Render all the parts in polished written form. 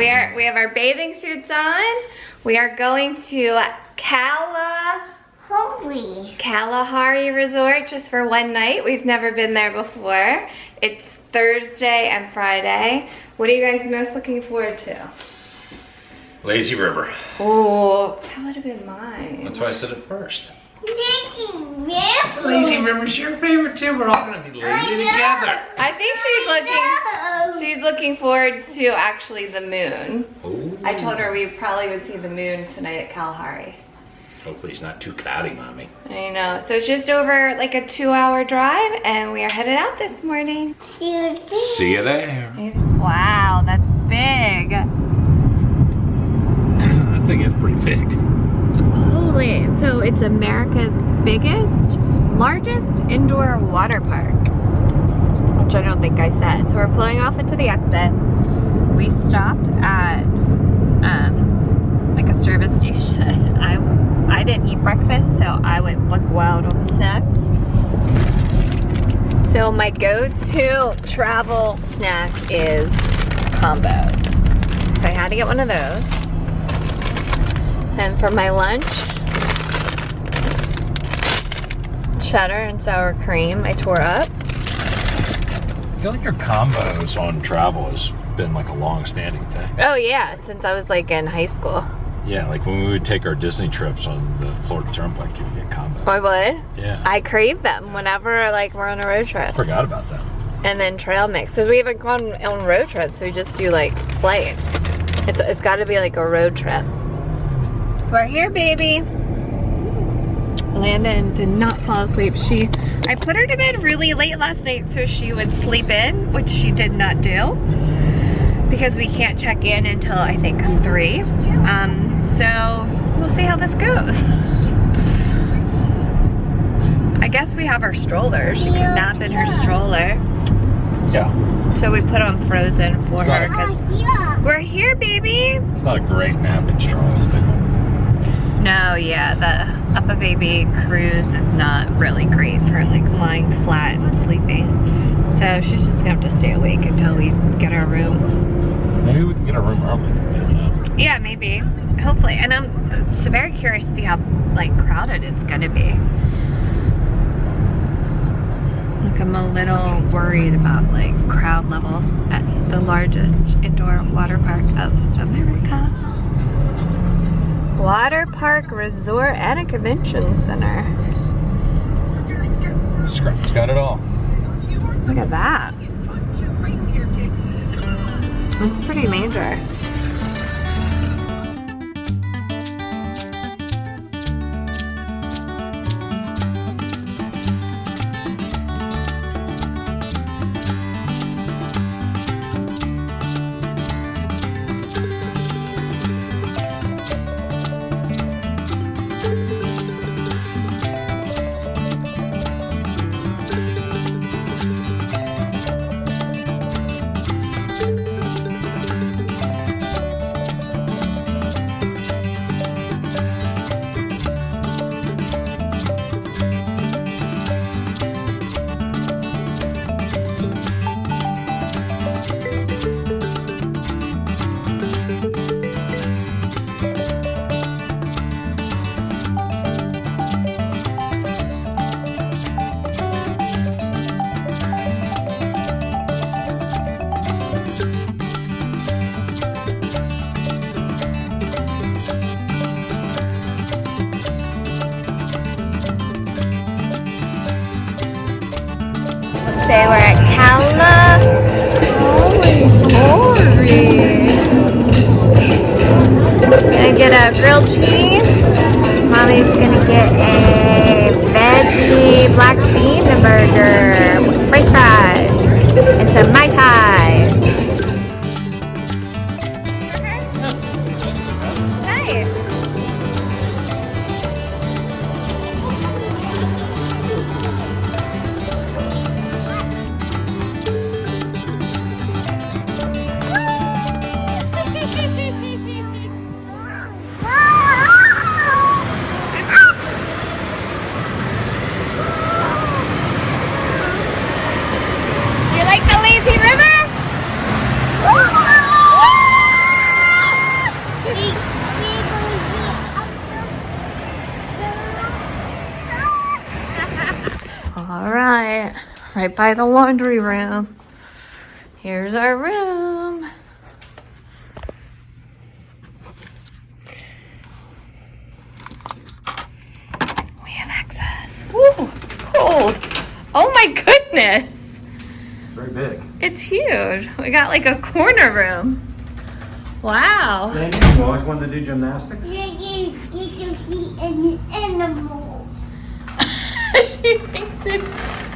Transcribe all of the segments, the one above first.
We have our bathing suits on. We are going to Kalahari Resort just for one night. We've never been there before. It's Thursday and Friday. What are you guys most looking forward to? Lazy River. Oh, that would have been mine. That's why I said it first. Lazy River. Lazy River's your favorite too. We're all gonna be lazy together. I think she's looking forward to actually the moon. Ooh. I told her we probably would see the moon tonight at Kalahari. Hopefully it's not too cloudy, Mommy. I know. So it's just over like a 2-hour drive and we are headed out this morning. See you there. Wow, that's big. I think it's pretty big. Holy, so it's America's biggest, largest indoor water park, which I don't think I said. So we're pulling off into the exit. We stopped at like a service station. I didn't eat breakfast, so I went buck wild on the snacks. So my go-to travel snack is combos. So I had to get one of those. And for my lunch, cheddar and sour cream I tore up. I feel like your combos on travel has been like a long-standing thing. Oh yeah, since I was like in high school. Yeah, like when we would take our Disney trips on the Florida Turnpike, you would get combos. I would? Yeah. I crave them whenever like we're on a road trip. Forgot about that. And then trail mix, because we haven't gone on road trips, we just do like flights. It's got to be like a road trip. We're here, baby. Landon did not fall asleep. I put her to bed really late last night so she would sleep in, which she did not do, because we can't check in until I think 3. So we'll see how this goes. I guess we have our stroller. She can nap in her stroller. Yeah. So we put on Frozen for her because we're here, baby. It's not a great napping stroller, it's a big one. No, yeah, the Up a Baby cruise is not really great for like lying flat and sleeping. So she's just gonna have to stay awake until we get our room. Maybe we can get a room early. Yeah, maybe. Hopefully. And I'm so very curious to see how like crowded it's gonna be. Like I'm a little worried about like crowd level at the largest indoor water park of America. Water park, resort, and a convention center. Scrap's got it all. Look at that. That's pretty major. Say we're at Kalahari. Gonna get a grilled cheese. Mommy's gonna get a veggie black bean burger with french fries and some Mai Tai. Nice. right by the laundry room. Here's our room. We have access. Woo, it's cold. Oh my goodness. Very big. It's huge. We got like a corner room. Wow. Landon, you always wanted to do gymnastics? You can see any animals. She thinks it's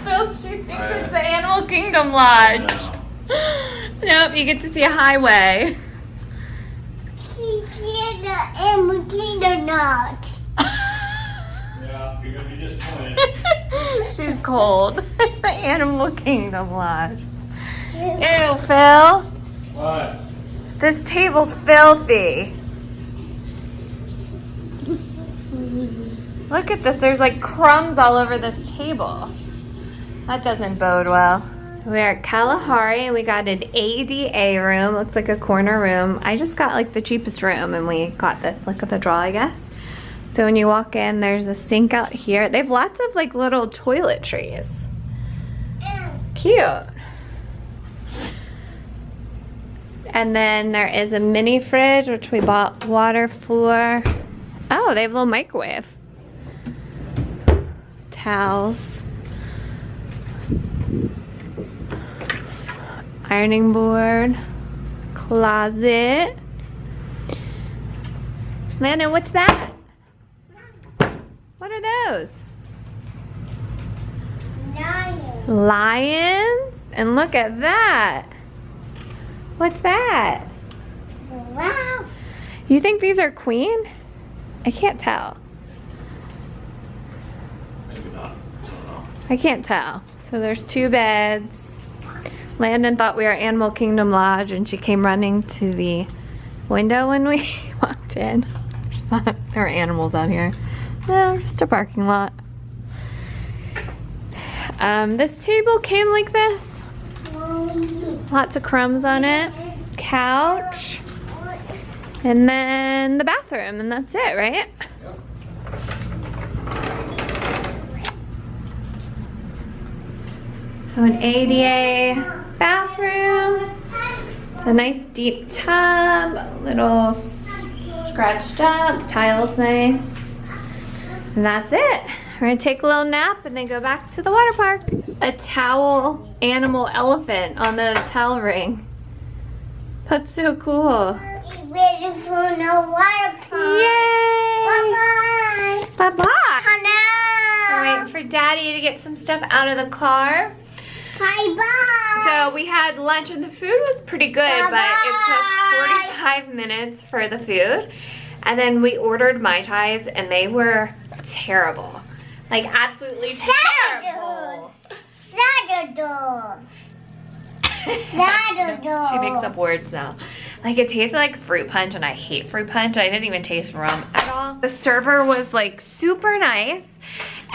Phil. She thinks it's the Animal Kingdom Lodge. Nope, you get to see a highway. She's in the animal kingdom not. Yeah, you're gonna be disappointed. She's cold. The Animal Kingdom Lodge. Ew, Phil. What? This table's filthy. Look at this. There's like crumbs all over this table. That doesn't bode well. We're at Kalahari. We got an ADA room. Looks like a corner room. I just got like the cheapest room and we got this. Look at the draw, I guess. So when you walk in, there's a sink out here. They have lots of like little toiletries. Cute. And then there is a mini fridge, which we bought water for. Oh, they have a little microwave. Towels. Ironing board. Closet. Landon, what's that? What are those? Lion. Lions? And look at that. What's that? Wow. You think these are queen? I can't tell. Maybe not. I don't know. I can't tell. So there's 2 beds. Landon thought we were Animal Kingdom Lodge and she came running to the window when we walked in. She thought there were animals out here. No, just a parking lot. This table came like this. Lots of crumbs on it. Couch. And then the bathroom, and that's it, right? So an ADA bathroom. It's a nice deep tub, a little scratched up, the tile's nice. And that's it. We're gonna take a little nap and then go back to the water park. A towel animal elephant on the towel ring. That's so cool. Ready for the water park. Yay! Bye-bye. Bye-bye. Hello. We're waiting for Daddy to get some stuff out of the car. Bye-bye. So we had lunch and the food was pretty good, but it took 45 minutes for the food. And then we ordered Mai Tais and they were terrible. Like absolutely terrible. Saturday. She makes up words now. Like it tasted like fruit punch and I hate fruit punch. I didn't even taste rum at all. The server was like super nice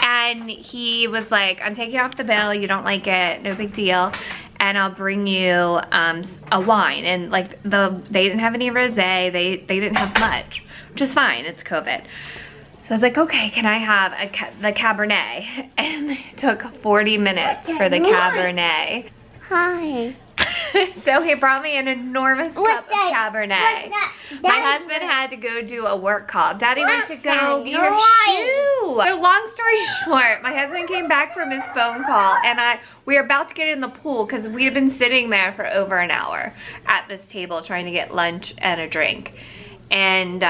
and he was like, I'm taking off the bill, you don't like it, no big deal. And I'll bring you a wine. And like they didn't have any rosé, they didn't have much, which is fine, it's COVID. So I was like, okay, can I have the Cabernet? And it took 40 minutes for the Cabernet. Hi. So he brought me an enormous cup of Cabernet. What's that? My husband had to go do a work call. Daddy went to What's go that get your shoe. So long story short, my husband came back from his phone call and we were about to get in the pool because we had been sitting there for over an hour at this table trying to get lunch and a drink. And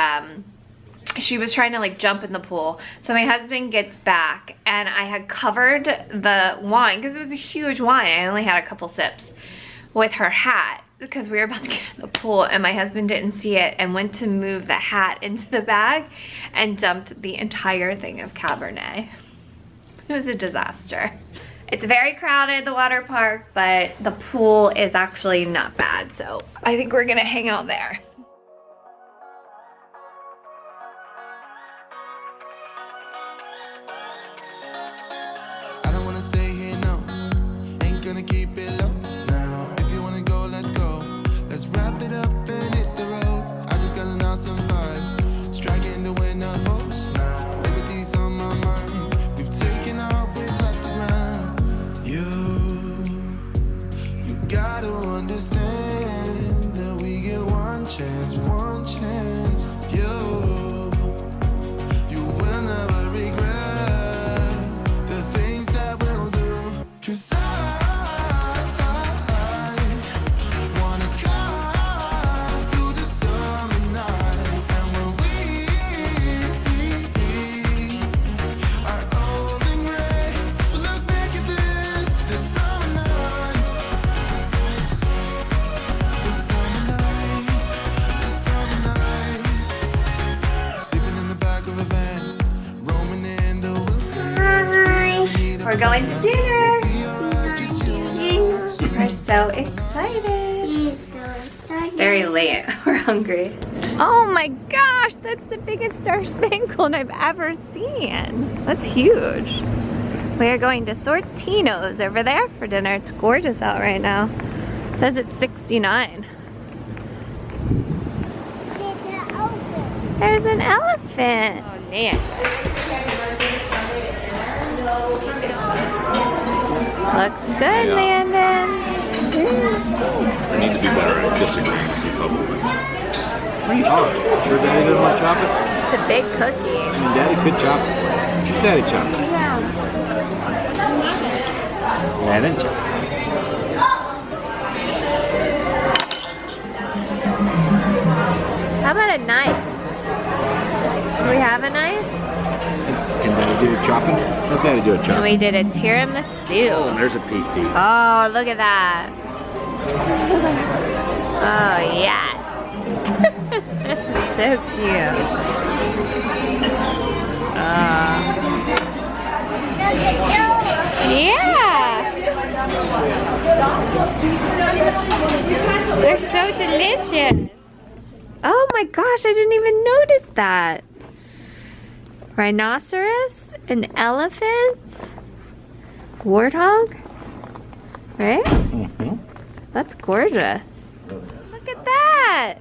she was trying to like jump in the pool. So my husband gets back and I had covered the wine because it was a huge wine. I only had a couple sips with her hat because we were about to get in the pool and my husband didn't see it and went to move the hat into the bag and dumped the entire thing of Cabernet. It was a disaster. It's very crowded, the water park, but the pool is actually not bad. So I think we're gonna hang out there. Keep it low now. If you wanna go, let's go. Let's wrap it up and hit the road. I just got an awesome vibe. Striking the winner post now. Liberty's on my mind. We've taken off, we've left the ground. You try to understand that we get one chance, one chance. You will never regret the things that we'll do. 'Cause I wanna drive through the summer night. And when we are old and gray, we'll look back at this summer night. The summer night, the summer night. Sleeping in the back of a van, roaming in the wilderness. We're going to dinner. Just you and We're so excited. Please go. Very late. We're hungry. Oh my gosh, that's the biggest Star Spangled I've ever seen. That's huge. We are going to Sortino's over there for dinner. It's gorgeous out right now. It says it's 69. There's an elephant. Oh, man. Looks good, Landon. I need to be better at disagreeing with you publicly. What are you talking? Sure Daddy doesn't like chocolate? It's a big cookie. I mean, Daddy could chop it. Daddy chop it. Landon chop it. How about a knife? Do we have a knife? Can Daddy do the chopping? Let Daddy do a chop. We did a tiramisu. Oh, there's a piece to eat. Oh, look at that. Oh, yes. So cute. Yeah. They're so delicious. Oh my gosh, I didn't even notice that. Rhinoceros, an elephant, warthog, right? Mm-hmm. That's gorgeous. Look at that.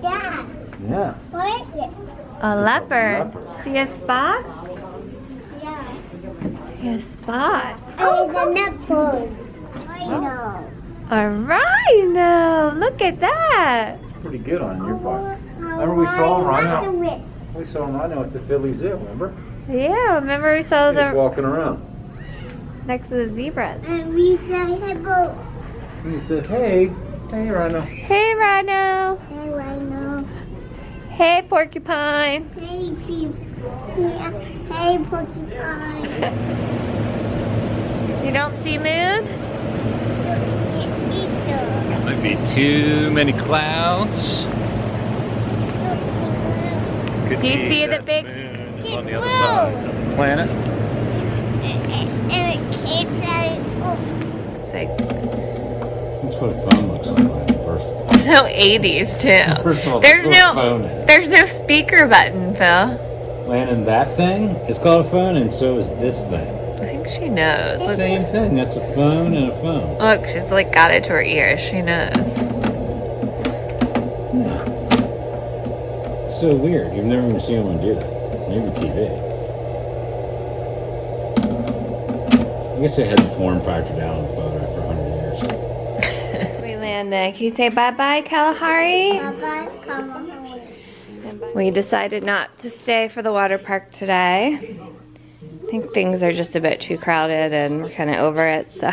Dad, Yeah. what is it? A leopard. Leopard. See a spot? Yeah. See a spot. Oh, it's a netball. I know. A rhino. Look at that. Pretty good on your part. Remember we saw a rhino? We saw a rhino at the Philly Zoo, remember? Yeah, remember we saw He was the walking around. next to the zebras. And we say hello. And he said, hey, hey rhino. Hey, rhino. Hey, Rhino. Hey, porcupine. Hey, sheep. Yeah. Hey, porcupine. You don't see moon? Easter. Might be too many clouds. Could Do you be see the that big- moon is on the other side of the planet? And it keeps saying, oh. It's like That's what a phone looks like, first of all. so 80s too. First of all, There's that's what a no phone is. there's no speaker button, Phil. Landon, that thing is called a phone, and so is this thing. I think she knows. Look, Same thing. That's a phone and a phone. look, she's like got it to her ear. She knows. So weird. You've never even seen anyone do that. Maybe TV. I guess they had the form factor down on the phone after 100 years. We landed. Can you say bye-bye, Kalahari? Bye-bye, come on. We decided not to stay for the water park today. I think things are just a bit too crowded and we're kind of over it, so.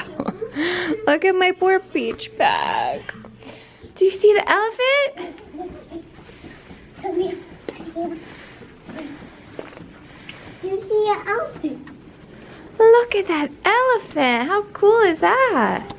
Look at my poor beach bag. Do you see the elephant? Come here. You see an elephant. Look at that elephant. How cool is that?